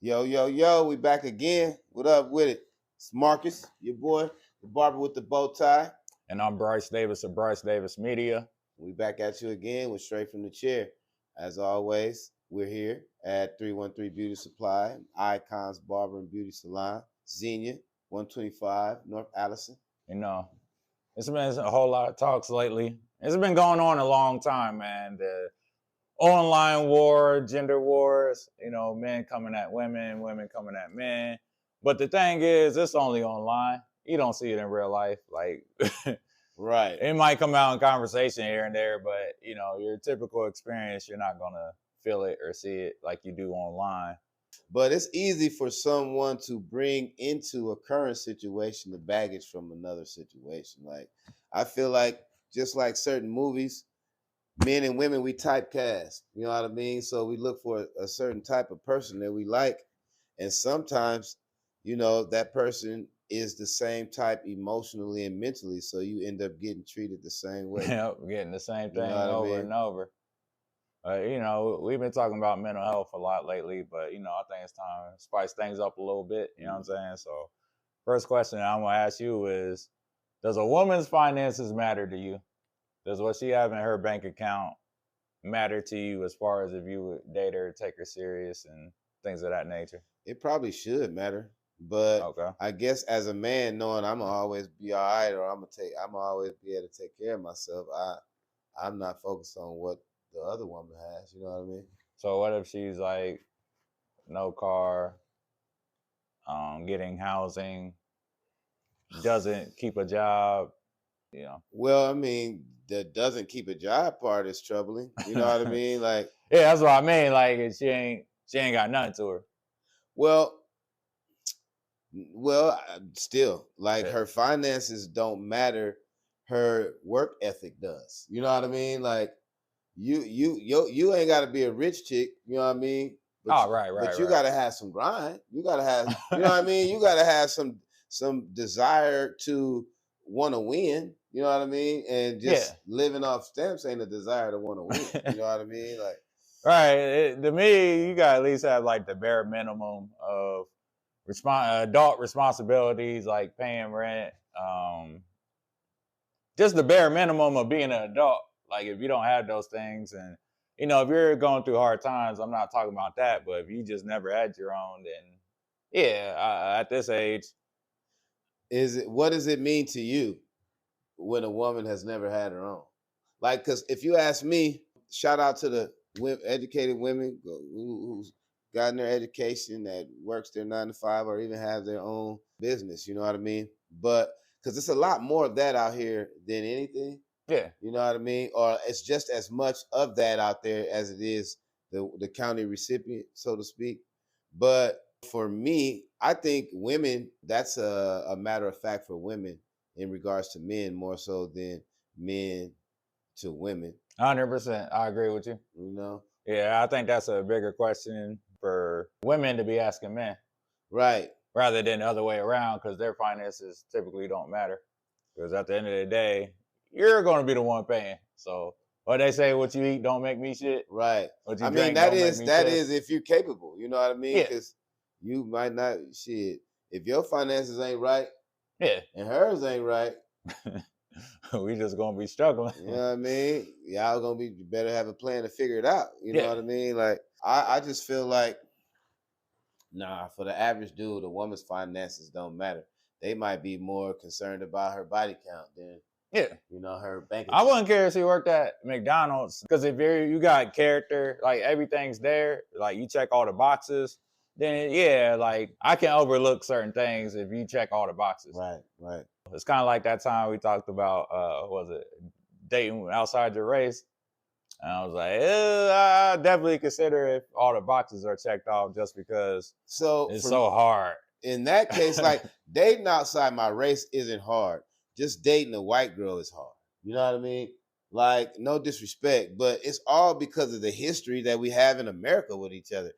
Yo, yo, yo, we back again. What up with it? It's Marcus, your boy, the barber with the bow tie. And I'm Brice Davis of Brice Davis Media. We back at you again with Straight from the Chair. As always, we're here at 313 Beauty Supply, Icons Barber and Beauty Salon, Xenia, 125 North Allison. You know, it's been a whole lot of talks lately. It's been going on a long time, man. The online war, gender wars, men coming at women, women coming at men. But the thing is, it's only online. You don't see it in real life. Like, right. It might come out in conversation here and there, but, your typical experience, you're not going to feel it or see it like you do online. But it's easy for someone to bring into a current situation the baggage from another situation. Like, I feel like just like certain movies, men and women, we typecast, you know what I mean? So we look for a certain type of person that we like. And sometimes, that person is the same type emotionally and mentally. So you end up getting treated the same way. Yep, getting the same thing I mean? and over. We've been talking about mental health a lot lately, but, I think it's time to spice things up a little bit. You know what I'm saying? So first question I'm going to ask you is, does a woman's finances matter to you? Does what she have in her bank account matter to you as far as if you would date her, take her serious, and things of that nature? It probably should matter, but okay. I guess as a man, knowing I'm gonna always be all right, or I'm gonna always be able to take care of myself. I'm not focused on what the other woman has. You know what I mean? So what if she's like, no car, getting housing, doesn't keep a job? Well, I mean, the doesn't keep a job part is troubling. You know what I mean? Like, yeah, that's what I mean. Like, she ain't got nothing to her. Well, still, like, her finances don't matter. Her work ethic does. You know what I mean? Like, you ain't got to be a rich chick. You know what I mean? But right. But you got to have some grind. You got to have. You know what I mean? You got to have some desire to want to win. You know what I mean? And just living off stamps ain't a desire to want to win. You know what I mean? Like, right. To me, you got to at least have like the bare minimum of adult responsibilities, like paying rent. Just the bare minimum of being an adult. Like, if you don't have those things, and if you're going through hard times, I'm not talking about that. But if you just never had your own, then at this age, what does it mean to you when a woman has never had her own? Like, because if you ask me, shout out to the educated women who's gotten their education, that works their 9 to 5 or even have their own business. You know what I mean? But because it's a lot more of that out here than anything. Yeah. You know what I mean? Or it's just as much of that out there as it is the county recipient, so to speak. But for me, I think women, that's a matter of fact for women in regards to men more so than men to women. 100%. I agree with you. You know? Yeah, I think that's a bigger question for women to be asking men. Right. Rather than the other way around, because their finances typically don't matter. Because at the end of the day, you're going to be the one paying. So what they say, what you eat don't make me shit. Right. What you I drink mean, that don't is make me piss. is if you're capable. You know what I mean? Yeah. Because you might not shit. If your finances ain't right, yeah, and hers ain't right, we just gonna be struggling. You know what I mean? Y'all gonna be better have a plan to figure it out. You know what I mean? Like, I just feel like, nah, for the average dude, a woman's finances don't matter. They might be more concerned about her body count than her bank account. I wouldn't care if she worked at McDonald's, because if you got character, like everything's there, like you check all the boxes, then like I can overlook certain things if you check all the boxes. Right. It's kind of like that time we talked about, dating outside your race. And I was like, I definitely consider if all the boxes are checked off, just because it's so hard. In that case, like, dating outside my race isn't hard. Just dating a white girl is hard. You know what I mean? Like, no disrespect, but it's all because of the history that we have in America with each other.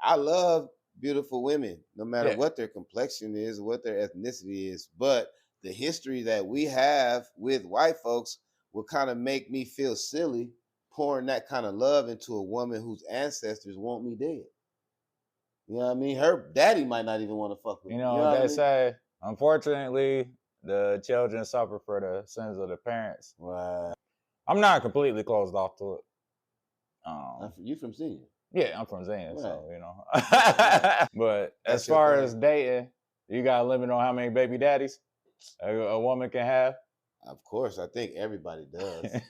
I love beautiful women, no matter what their complexion is, what their ethnicity is. But the history that we have with white folks will kind of make me feel silly pouring that kind of love into a woman whose ancestors want me dead. You know what I mean? Her daddy might not even want to fuck with You her. know, You know what I they mean? say, unfortunately, the children suffer for the sins of the parents. Right. I'm not completely closed off to it. You from Senior? Yeah, I'm from Zen, Right. so you know. But That's as your far thing. as dating, you got a limit on how many baby daddies a woman can have. Of course, I think everybody does.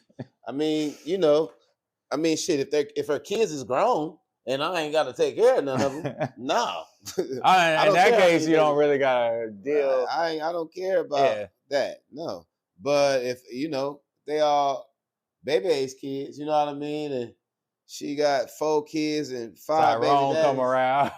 I mean, you know, I mean, shit. If her kids is grown and I ain't got to take care of none of them, no. In I don't that care how case, many you don't babies. really gotta deal. I don't care about Yeah, that. No. But if you know they all baby age kids, you know what I mean, and she got 4 kids and 5 baby Tyrone come daddies. around.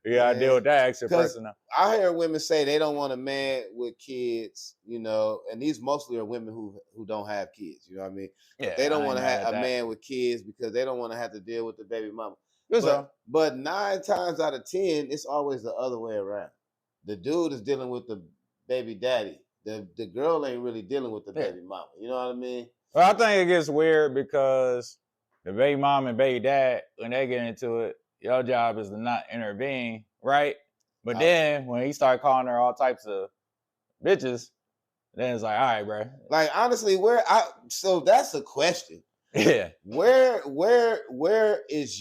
You gotta deal with that extra Because person. I hear women say they don't want a man with kids, you know, and these mostly are women who don't have kids, you know what I mean? Yeah, They don't I ain't want to mad have at a that. man with kids because they don't want to have to deal with the baby mama. Good so. But 9 times out of 10, it's always the other way around. The dude is dealing with the baby daddy. The girl ain't really dealing with the baby mama. You know what I mean? Well, I think it gets weird because the baby mom and baby dad, when they get into it, your job is to not intervene, right? But then when he started calling her all types of bitches, then it's like, all right, bro. Like honestly, so that's a question. Yeah. Where does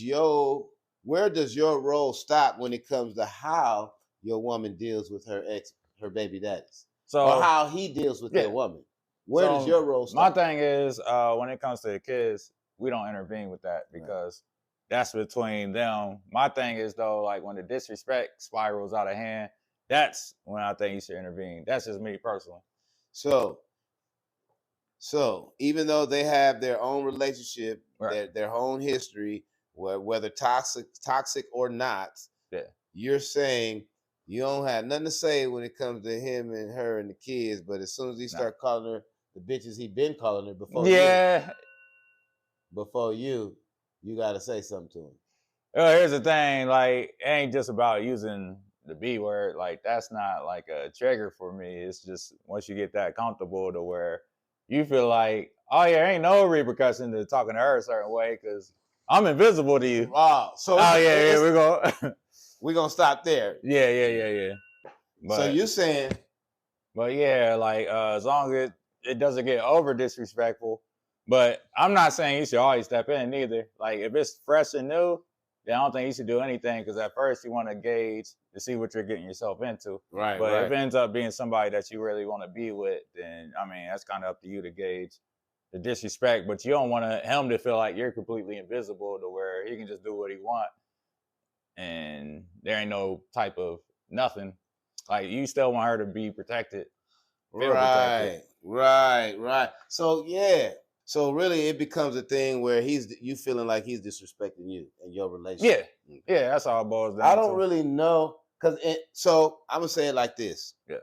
your role stop when it comes to how your woman deals with her baby daddies? So or how he deals with your woman? Where does your role stop? My thing is, when it comes to the kids, we don't intervene with that because that's between them. My thing is though, like when the disrespect spirals out of hand, that's when I think you should intervene. That's just me personally. So even though they have their own relationship, their own history, whether toxic or not, you're saying you don't have nothing to say when it comes to him and her and the kids, but as soon as he start calling her the bitches he been calling her before you got to say something to him. Well, here's the thing, like, it ain't just about using the B word. Like, that's not like a trigger for me. It's just once you get that comfortable to where you feel like, oh yeah, ain't no repercussion to talking to her a certain way because I'm invisible to you. Wow. So we're gonna stop there. Yeah. But, so you're saying, but yeah, like as long as it doesn't get over disrespectful. But I'm not saying you should always step in either. Like if it's fresh and new, then I don't think you should do anything because at first you want to gauge to see what you're getting yourself into. Right. But if it ends up being somebody that you really want to be with, then I mean that's kind of up to you to gauge the disrespect. But you don't want him to feel like you're completely invisible to where he can just do what he wants, and there ain't no type of nothing. Like you still want her to be protected. Right. So yeah. So really, it becomes a thing where you feeling like he's disrespecting you and your relationship. Yeah, that's all it boils down. I don't really know so I'm gonna say it like this. Yeah.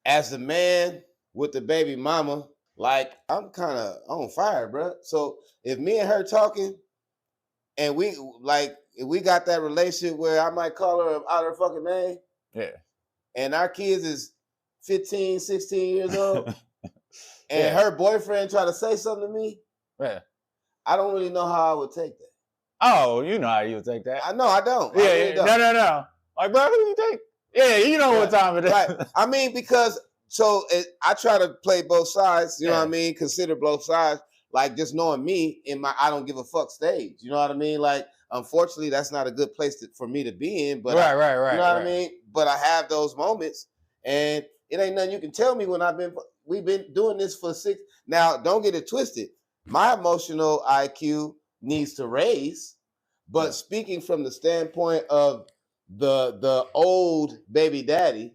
As the man with the baby mama, like I'm kind of on fire, bro. So if me and her talking, and we got that relationship where I might call her out her fucking name. Yeah. And our kids is 15, 16 years old. And her boyfriend try to say something to me. Yeah. I don't really know how I would take that. Oh, you know how you would take that. I know, I don't. Yeah, I really don't. No. Like, bro, who you take? Yeah, you know what time it is. Right. I mean, because I try to play both sides, you know what I mean? Consider both sides. Like just knowing me in my I don't give a fuck stage. You know what I mean? Like, unfortunately, that's not a good place for me to be in. But right. You know what I mean? But I have those moments, and it ain't nothing you can tell me when we've been doing this for 6. Now, don't get it twisted. My emotional IQ needs to raise, but speaking from the standpoint of the old baby daddy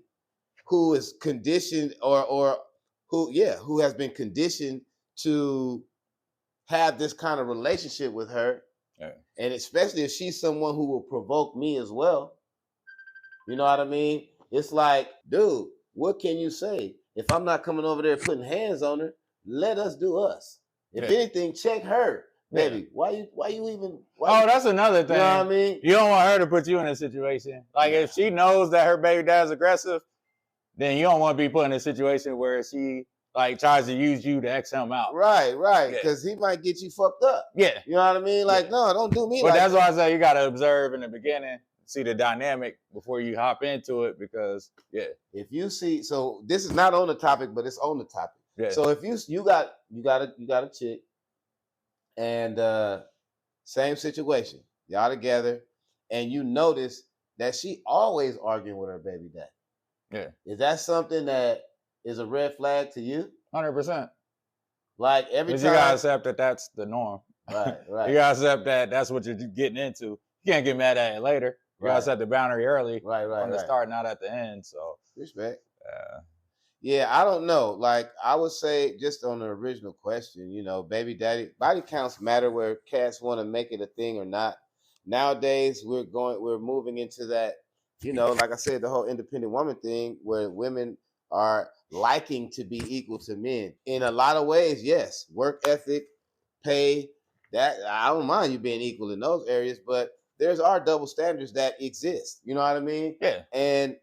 who is conditioned or who has been conditioned to have this kind of relationship with her, and especially if she's someone who will provoke me as well. You know what I mean? It's like, dude, what can you say? If I'm not coming over there putting hands on her, let us do us. If anything, check her. Baby, why you even? That's another thing. You know what I mean? You don't want her to put you in a situation. Like if she knows that her baby dad's aggressive, then you don't want to be put in a situation where she like tries to use you to X him out. Right. Because he might get you fucked up. Yeah. You know what I mean? Like, no, don't do me but like that's that. why I say you gotta observe in the beginning see the dynamic before you hop into it, because if you see, so this is not on the topic, but it's on the topic. Yeah. So if you got a chick, and same situation, y'all together, and you notice that she always arguing with her baby daddy. Yeah. Is that something that is a red flag to you? 100%. Like every time. You gotta accept that that's the norm. Right. You gotta accept that that's what you're getting into. You can't get mad at it later. You gotta set the boundary early. From the start, not at the end. So respect. Yeah, I don't know. Like I would say, just on the original question, you know, baby daddy, body counts matter where cats want to make it a thing or not. Nowadays, we're moving into that, you know, like I said, the whole independent woman thing, where women are liking to be equal to men in a lot of ways. Yes, work ethic, pay, that I don't mind you being equal in those areas, but there's our double standards that exist. You know what I mean? Yeah. And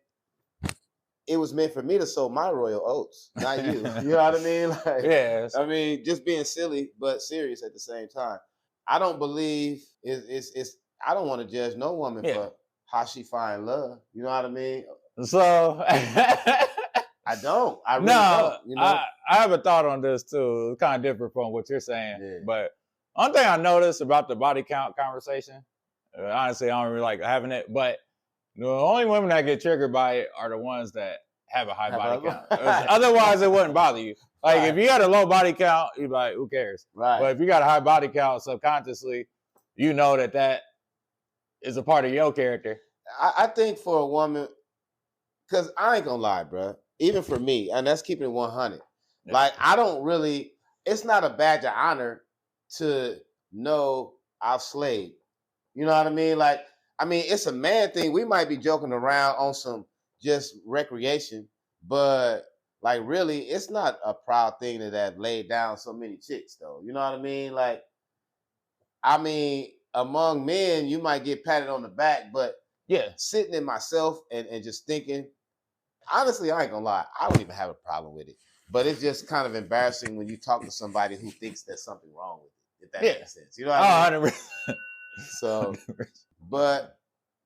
it was meant for me to sow my royal oats, not you. You know what I mean? Like, yes. I mean, just being silly but serious at the same time. I don't believe it's I don't want to judge no woman for how she find love. You know what I mean? So I don't. I really don't. You know? I have a thought on this too. It's kind of different from what you're saying. Yeah. But one thing I noticed about the body count conversation, honestly, I don't really like having it, but the only women that get triggered by it are the ones that have a high body count. Otherwise, it wouldn't bother you. Like if you had a low body count, you'd be like, who cares? Right. But if you got a high body count, subconsciously, you know that is a part of your character. I think for a woman, because I ain't gonna lie, bro. Even for me, and that's keeping it 100. Yeah. Like I don't really. It's not a badge of honor to know I've slaved. You know what I mean? Like, I mean, it's a man thing. We might be joking around on some just recreation, but like really, it's not a proud thing that I've laid down so many chicks, though. You know what I mean? Like, I mean, among men, you might get patted on the back, but sitting in myself and just thinking, honestly, I ain't gonna lie, I don't even have a problem with it. But it's just kind of embarrassing when you talk to somebody who thinks there's something wrong with it, if that makes sense. You know what I mean? 100%. So, but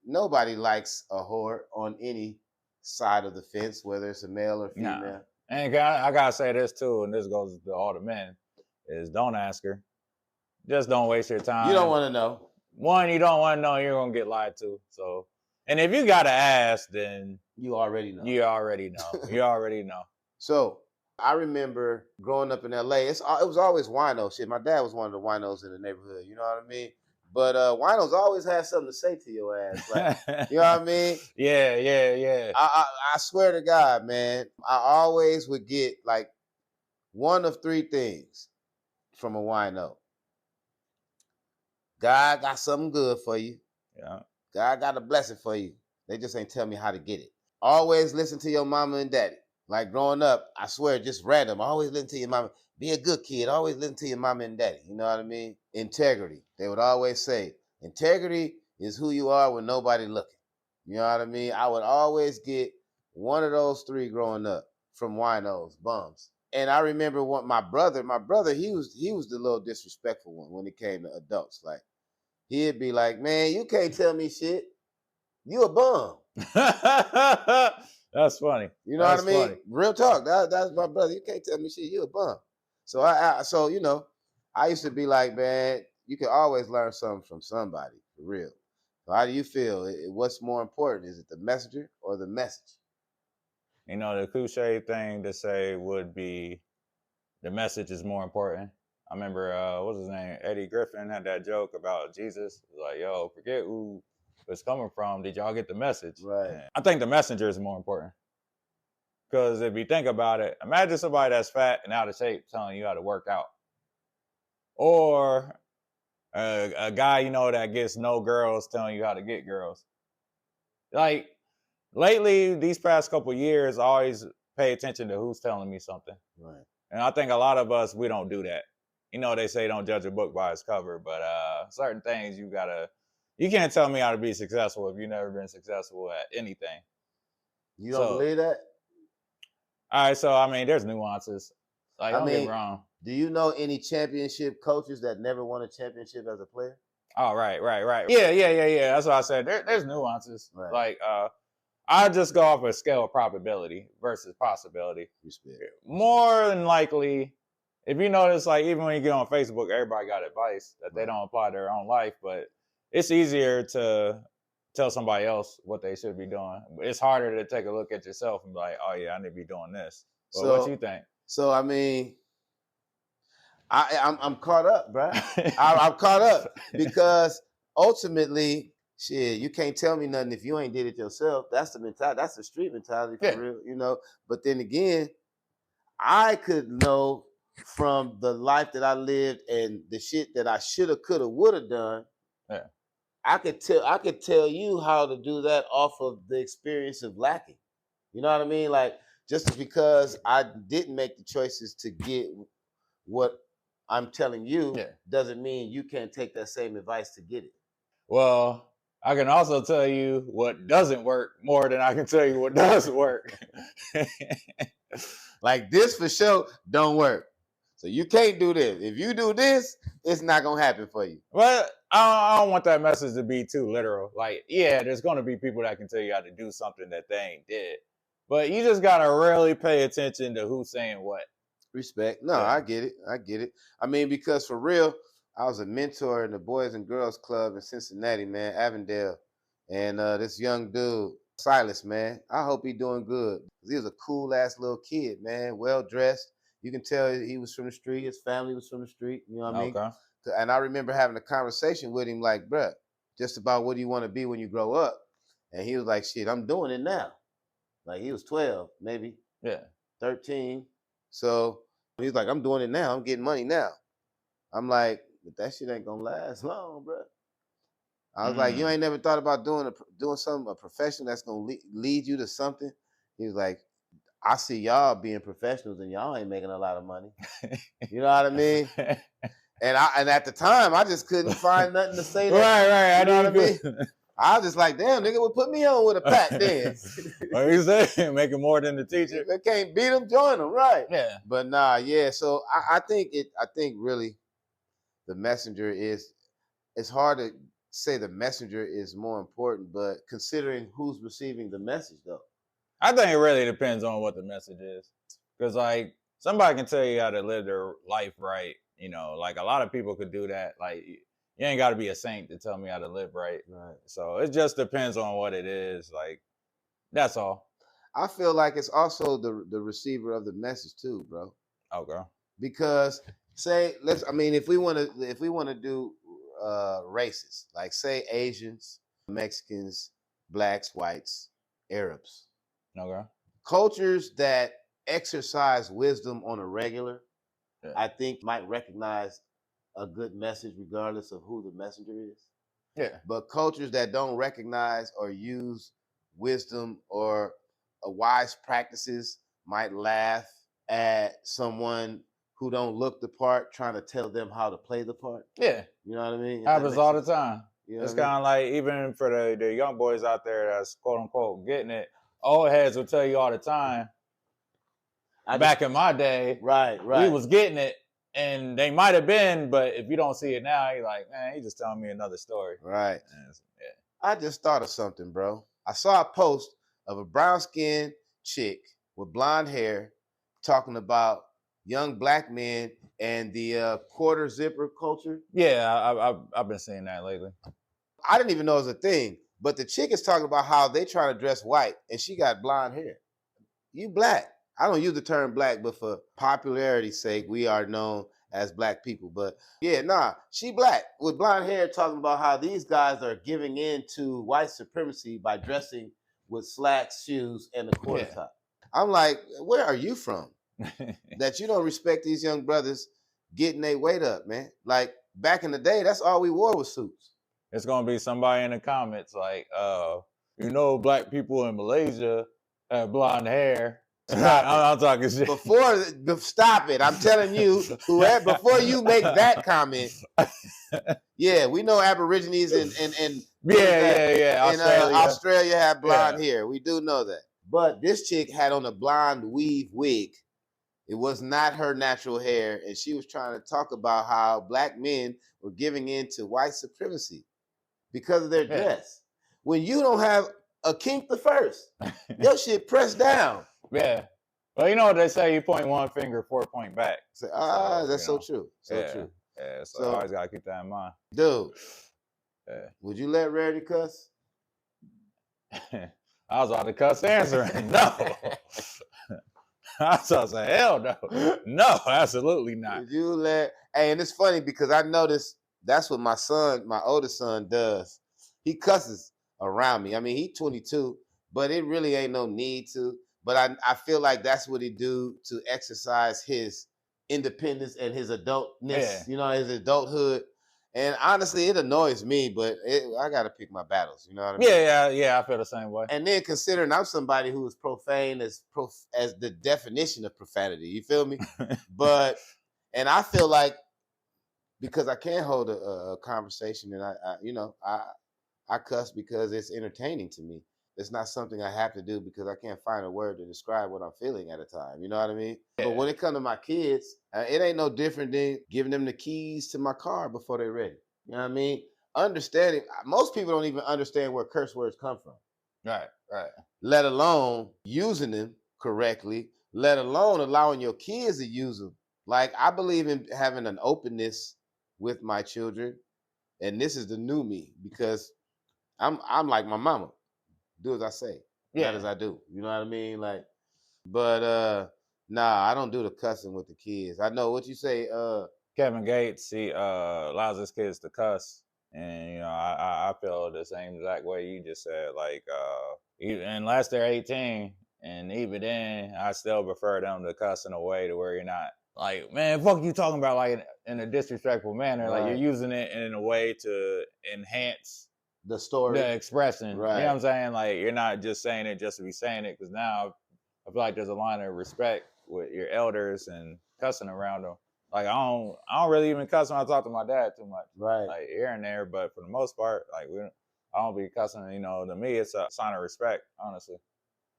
nobody likes a whore on any side of the fence, whether it's a male or female. Nah. And I gotta say this too, and this goes to all the men, is don't ask her. Just don't waste your time. You don't want to know. One, you don't want to know, you're gonna get lied to. So, and if you gotta ask, then you already know. You already know. You already know. So I remember growing up in LA, it was always wino shit. My dad was one of the winos in the neighborhood, you know what I mean? But winos always had something to say to your ass. Like, you know what I mean? Yeah. I swear to God, man, I always would get like one of three things from a wino. God got something good for you. Yeah. God got a blessing for you. They just ain't tell me how to get it. Always listen to your mama and daddy. Like growing up, I swear, just random. Always listen to your mama. Be a good kid. Always listen to your mama and daddy. You know what I mean? Integrity. They would always say, integrity is who you are when nobody looking. You know what I mean? I would always get one of those three growing up from winos, bums. And I remember my brother, he was the little disrespectful one when it came to adults. Like, he'd be like, man, you can't tell me shit. You a bum. That's funny. You know what I mean? Funny. Real talk. That's my brother. You can't tell me shit. You a bum. So so you know, I used to be like, man, you can always learn something from somebody, for real. So how do you feel? What's more important? Is it the messenger or the message? You know, the cliche thing to say would be the message is more important. I remember, what's his name? Eddie Griffin had that joke about Jesus. He was like, yo, forget who it's coming from. Did y'all get the message? Right. And I think the messenger is more important. Because if you think about it, imagine somebody that's fat and out of shape telling you how to work out. Or a guy, you know, that gets no girls telling you how to get girls. Like, lately, these past couple of years, I always pay attention to who's telling me something. Right. And I think a lot of us, we don't do that. You know, they say don't judge a book by its cover, but certain things you can't tell me how to be successful if you've never been successful at anything. You don't believe that? All right, so I mean, there's nuances. Like, don't get me wrong. Do you know any championship coaches that never won a championship as a player? Oh, right. Yeah. That's what I said. There's nuances. Right. Like, I just go off a scale of probability versus possibility. Respect. More than likely, if you notice, like even when you get on Facebook, everybody got advice that they don't apply to their own life, but it's easier to tell somebody else what they should be doing. It's harder to take a look at yourself and be like, oh yeah, I need to be doing this. But So what you think? So I mean, I'm caught up, bro. I'm caught up because ultimately, shit, you can't tell me nothing if you ain't did it yourself. That's the mentality. That's the street mentality for real, you know. But then again, I could know from the life that I lived and the shit that I shoulda, coulda, woulda done. Yeah. I could tell you how to do that off of the experience of lacking. You know what I mean? Like just because I didn't make the choices to get what I'm telling you doesn't mean you can't take that same advice to get it. Well, I can also tell you what doesn't work more than I can tell you what does work. Like this for sure don't work. So you can't do this. If you do this, it's not gonna happen for you. Well, I don't want that message to be too literal. Like, yeah, there's gonna be people that can tell you how to do something that they ain't did. But you just gotta really pay attention to who's saying what. Respect. No, I get it. I mean, because for real, I was a mentor in the Boys and Girls Club in Cincinnati, man, Avondale. And this young dude, Silas, man, I hope he doing good. He was a cool ass little kid, man, well dressed. You can tell he was from the street. His family was from the street. You know what I mean? Okay. And I remember having a conversation with him like, bruh, just about what do you want to be when you grow up? And he was like, shit, I'm doing it now. Like he was 12, maybe. 13. So he's like, I'm doing it now. I'm getting money now. I'm like, but that shit ain't gonna last long, bro. I was like, you ain't never thought about doing a profession that's gonna lead you to something? He was like, I see y'all being professionals and y'all ain't making a lot of money. You know what I mean? And at the time, I just couldn't find nothing to say. Right. You know what I mean? I was just like, damn, nigga, would put me on with a pack then. What you say? Making more than the teacher. If they can't beat them, join them, right? Yeah. But nah, yeah. So I think really the messenger is. It's hard to say the messenger is more important, but considering who's receiving the message, though. I think it really depends on what the message is, because like somebody can tell you how to live their life right. You know, like a lot of people could do that. Like you ain't got to be a saint to tell me how to live right. Right. So it just depends on what it is. Like that's all. I feel like it's also the receiver of the message too, bro. Okay. Because if we want to do races, like say Asians, Mexicans, blacks, whites, Arabs. Okay. Cultures that exercise wisdom on a regular, I think might recognize a good message regardless of who the messenger is. Yeah. But cultures that don't recognize or use wisdom or wise practices might laugh at someone who don't look the part trying to tell them how to play the part. Yeah. You know what I mean? Happens all the time. You know it's kind of like even for the young boys out there that's quote unquote getting it, old heads will tell you all the time. Back in my day, right, we was getting it, and they might have been, but if you don't see it now, you're like, man, he's just telling me another story. Right. I just thought of something, bro. I saw a post of a brown-skinned chick with blonde hair talking about young black men and the quarter zipper culture. Yeah, I've been seeing that lately. I didn't even know it was a thing, but the chick is talking about how they trying to dress white, and she got blonde hair. You black. I don't use the term black, but for popularity's sake, we are known as black people. But yeah, she black with blonde hair talking about how these guys are giving in to white supremacy by dressing with slacks, shoes, and a quarter top. I'm like, where are you from? That you don't respect these young brothers getting their weight up, man. Like back in the day, that's all we wore was suits. It's gonna be somebody in the comments like, black people in Malaysia have blonde hair. I'm talking shit. Stop it. I'm telling you, before you make that comment, yeah, we know Aborigines and Australia have blonde hair. We do know that. But this chick had on a blonde weave wig It was not her natural hair, and she was trying to talk about how black men were giving in to white supremacy because of their Yeah. dress. When you don't have a kink the first, your shit pressed down. Yeah. Well, you know what they say, you point one finger, 4 point back. Say, So, that's so true. So yeah, true. Yeah, so, So- I always gotta keep that in mind. Dude, Yeah. would you let Rarity cuss? I was about to cuss answering. No. I was about to say, hell no. No, absolutely not. Would you let? Hey, and it's funny because I noticed that's what my son, my oldest son, does. He cusses around me. I mean, he's 22, but it really ain't no need to. But I feel like that's what he do to exercise his independence and his adultness. Yeah. You know, his adulthood. And honestly, it annoys me, but I got to pick my battles. You know what I mean? Yeah, I feel the same way. And then considering I'm somebody who is profane as the definition of profanity, you feel me? But and I feel like because I can't hold a conversation, and I cuss because it's entertaining to me. It's not something I have to do because I can't find a word to describe what I'm feeling at a time. You know what I mean? Yeah. But when it comes to my kids, it ain't no different than giving them the keys to my car before they're ready. You know what I mean? Understanding, most people don't even understand where curse words come from. Right. Let alone using them correctly, let alone allowing your kids to use them. Like, I believe in having an openness with my children, and this is the new me because I'm like my mama. Do as I say, not as I do. You know what I mean? Like, but nah, I don't do the cussing with the kids. I know what you say. Kevin Gates, he allows his kids to cuss. And, you know, I feel the same exact way you just said. Like, unless they're 18, and even then, I still prefer them to cuss in a way to where you're not like, man, fuck you talking about, like, in a disrespectful manner. Like, you're using it in a way to enhance the story, the expression. Right. You know what I'm saying? Like, you're not just saying it just to be saying it, because now I feel like there's a line of respect with your elders and cussing around them. Like, I don't really even cuss when I talk to my dad too much. Right. Like, here and there, but for the most part, like, I don't be cussing. You know, to me, it's a sign of respect, honestly.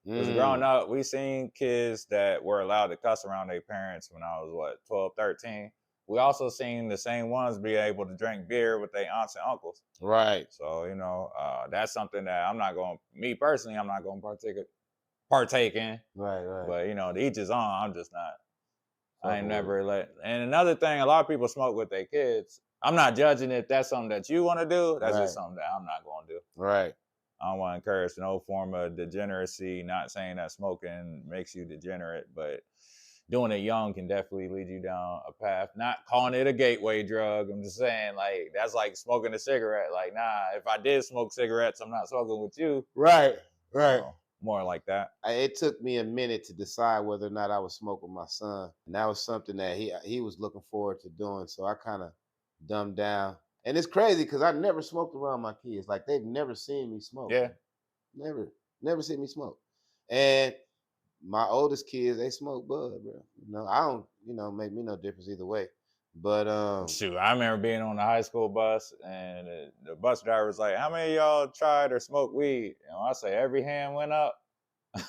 Because growing up, we seen kids that were allowed to cuss around their parents when I was, 12, 13. We also seen the same ones be able to drink beer with their aunts and uncles. Right. So, you know, that's something that I'm not going to partake in. Right. But, you know, to each his own, I'm just not. I ain't never let. And another thing, a lot of people smoke with their kids. I'm not judging if that's something that you want to do. That's just something that I'm not going to do. Right. I don't want to encourage no form of degeneracy. Not saying that smoking makes you degenerate, but doing it young can definitely lead you down a path. Not calling it a gateway drug. I'm just saying, like, that's like smoking a cigarette. Like, nah, if I did smoke cigarettes, I'm not smoking with you. Right. So, more like that. It took me a minute to decide whether or not I would smoke with my son. And that was something that he was looking forward to doing. So I kind of dumbed down. And it's crazy because I never smoked around my kids. Like, they've never seen me smoke. Yeah. Never seen me smoke. And my oldest kids, they smoke bud, bro. You know, I don't, make me no difference either way. But shoot, I remember being on the high school bus, and the bus driver was like, "How many of y'all tried or smoked weed?" And I say every hand went up.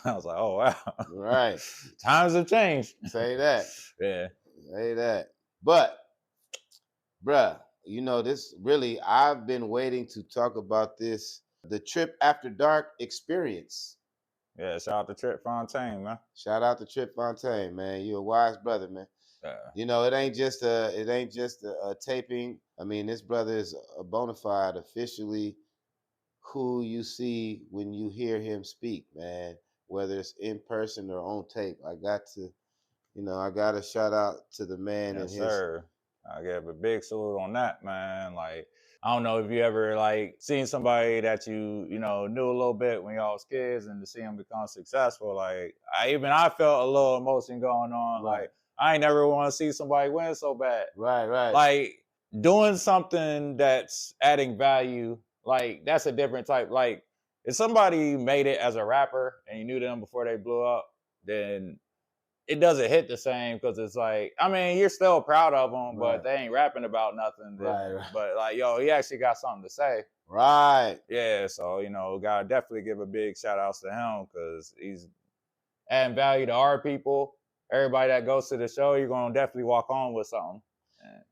I was like, "Oh wow, right, times have changed." Say that, yeah, say that. But, bruh, this really, I've been waiting to talk about this, the Trip After Dark experience. Yeah, shout out to Trip Fontaine, man. Shout out to Trip Fontaine, man. You a wise brother, man. It ain't just a taping. I mean, this brother is a bona fide, officially who you see when you hear him speak, man. Whether it's in person or on tape, I got to shout out to the man. Yes, and his. Sir. I give a big salute on that, man. Like, I don't know if you ever seen somebody that you knew a little bit when y'all was kids, and to see them become successful. Like, I felt a little emotion going on. Right. Like, I ain't never want to see somebody win so bad. Right. Like, doing something that's adding value, like, that's a different type. Like, if somebody made it as a rapper and you knew them before they blew up, then it doesn't hit the same, because it's like, I mean, you're still proud of them, but they ain't rapping about nothing. Right. But like, yo, he actually got something to say. Right. Yeah, so, gotta definitely give a big shout outs to him, because he's adding value to our people. everybody that goes to the show, you're gonna definitely walk on with something.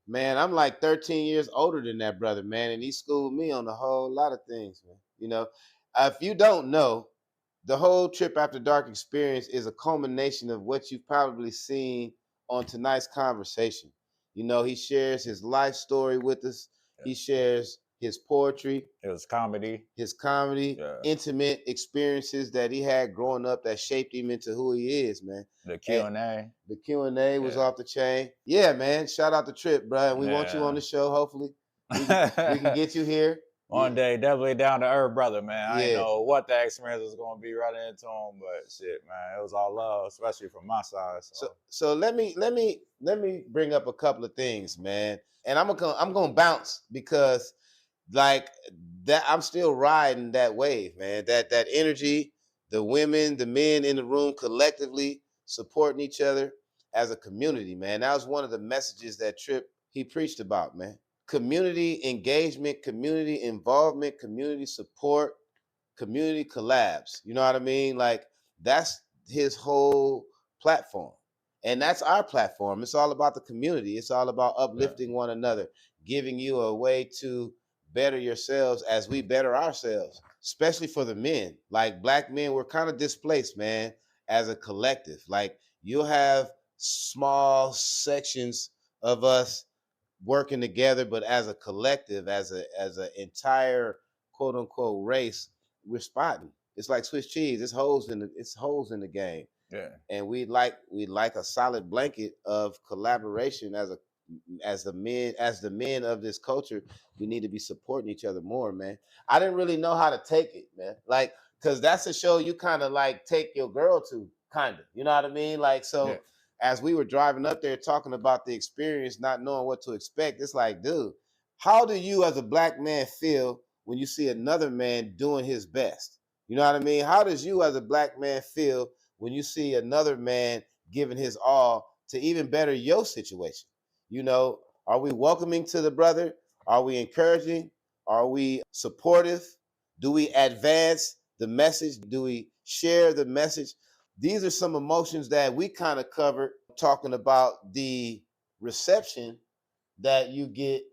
Man, I'm like 13 years older than that brother, man, and he schooled me on a whole lot of things, man. If you don't know, the whole Trip After Dark experience is a culmination of what you've probably seen on tonight's conversation. He shares his life story with us. He shares his poetry, It was comedy. Yeah. intimate experiences that he had growing up that shaped him into who he is, man. The Q&A. The Q&A was off the chain. Yeah, man. Shout out to Trip, bro. And we want you on the show. Hopefully, we can get you here. One day, definitely down to earth, brother, man. I didn't know what the experience was going to be running into him, but shit, man, it was all love, especially from my side. So let me bring up a couple of things, man. And I'm gonna bounce because like that I'm still riding that wave, man. That energy, the women, the men in the room collectively supporting each other as a community, man. That was one of the messages that Trip he preached about, man. Community engagement, community involvement, community support, community collabs. You know what I mean? Like that's his whole platform. And that's our platform. It's all about the community. It's all about uplifting one another, giving you a way to better yourselves as we better ourselves, especially for the men. Like Black men, we're kind of displaced, man, as a collective. Like you'll have small sections of us working together, but as a collective, as an entire quote unquote race, we're spotting. It's like Swiss cheese. It's holes in the game. Yeah. And we like a solid blanket of collaboration as the men of this culture. We need to be supporting each other more, man. I didn't really know how to take it, man. Like, cause that's a show you kind of like take your girl to, kind of. You know what I mean? Like, so as we were driving up there talking about the experience, not knowing what to expect, it's like, dude, how do you as a Black man feel when you see another man doing his best? You know what I mean? How does you as a Black man feel when you see another man giving his all to even better your situation? Are we welcoming to the brother? Are we encouraging? Are we supportive? Do we advance the message? Do we share the message? These are some emotions that we kind of covered talking about the reception that you get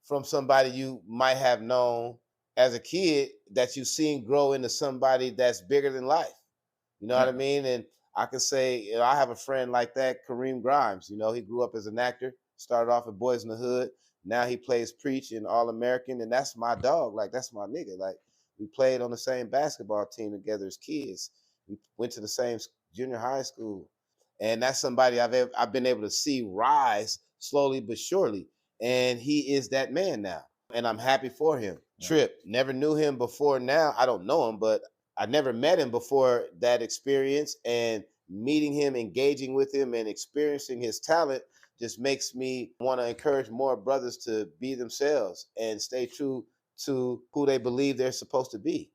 from somebody you might have known as a kid that you've seen grow into somebody that's bigger than life. You know what I mean? And I can say, I have a friend like that, Kareem Grimes. He grew up as an actor, started off at Boys in the Hood. Now he plays Preach in All American, and that's my dog. Like, that's my nigga. Like, we played on the same basketball team together as kids. We went to the same junior high school. And that's somebody I've been able to see rise slowly but surely. And he is that man now. And I'm happy for him. Trip, never knew him before now. I don't know him, but I never met him before that experience, and meeting him, engaging with him, and experiencing his talent just makes me want to encourage more brothers to be themselves and stay true to who they believe they're supposed to be.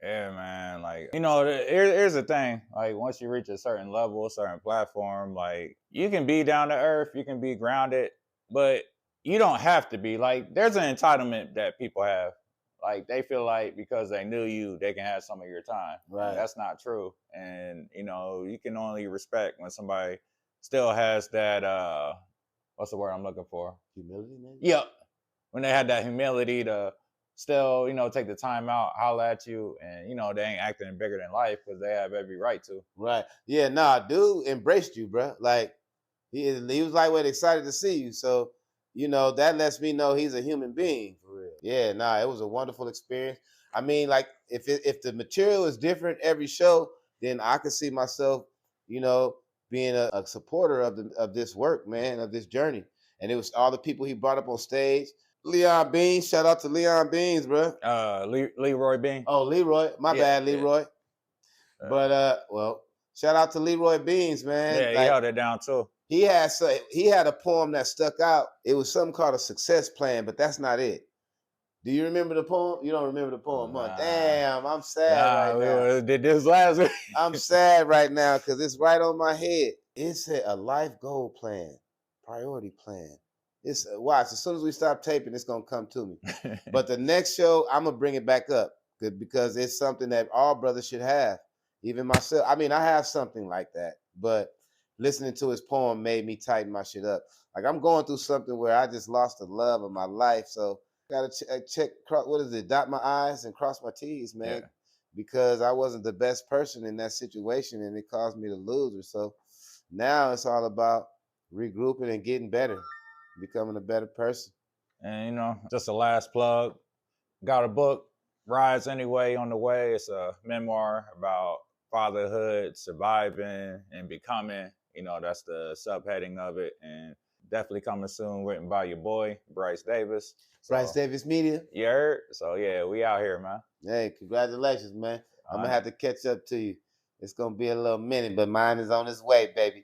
Yeah, man. Like, here's the thing. Like, once you reach a certain level, a certain platform, like, you can be down to earth, you can be grounded, but you don't have to be. Like, there's an entitlement that people have. Like, they feel like because they knew you, they can have some of your time. Right. That's not true. And, you can only respect when somebody still has that, what's the word I'm looking for? Humility, maybe? Yep. When they had that humility to still, take the time out, holler at you, and, they ain't acting bigger than life because they have every right to. Right. Yeah, nah, dude embraced you, bro. Like, he was like, well, excited to see you. So, that lets me know he's a human being, for real. Yeah, nah, it was a wonderful experience. I mean, like, if the material is different every show, then I could see myself, being a supporter of this work, man, of this journey. And it was all the people he brought up on stage. Leon Beans, shout out to Leon Beans, bro. Leroy Bean. Oh, Leroy, my bad, Leroy. But well, shout out to Leroy Beans, man. Yeah, he held it down too. He had a poem that stuck out. It was something called a success plan, but that's not it. Do you remember the poem? You don't remember the poem, huh? Damn, I'm sad right now. We did this last week. I'm sad right now because it's right on my head. It said a life goal plan, priority plan. It's watch. As soon as we stop taping, it's gonna come to me. But the next show, I'm gonna bring it back up because it's something that all brothers should have. Even myself. I mean, I have something like that, but listening to his poem made me tighten my shit up. Like I'm going through something where I just lost the love of my life, so gotta check. What is it? Dot my I's and cross my T's, man. Yeah. Because I wasn't the best person in that situation, and it caused me to lose her. So now it's all about regrouping and getting better, becoming a better person. And you know, just a last plug. Got a book, Rise Anyway, on the way. It's a memoir about fatherhood, surviving, and becoming. You know, that's the subheading of it. And definitely coming soon, written by your boy, Brice Davis. So, Brice Davis Media. You heard? So, yeah, we out here, man. Hey, congratulations, man. I'm going to right. have to catch up to you. It's going to be a little minute, but mine is on its way, baby.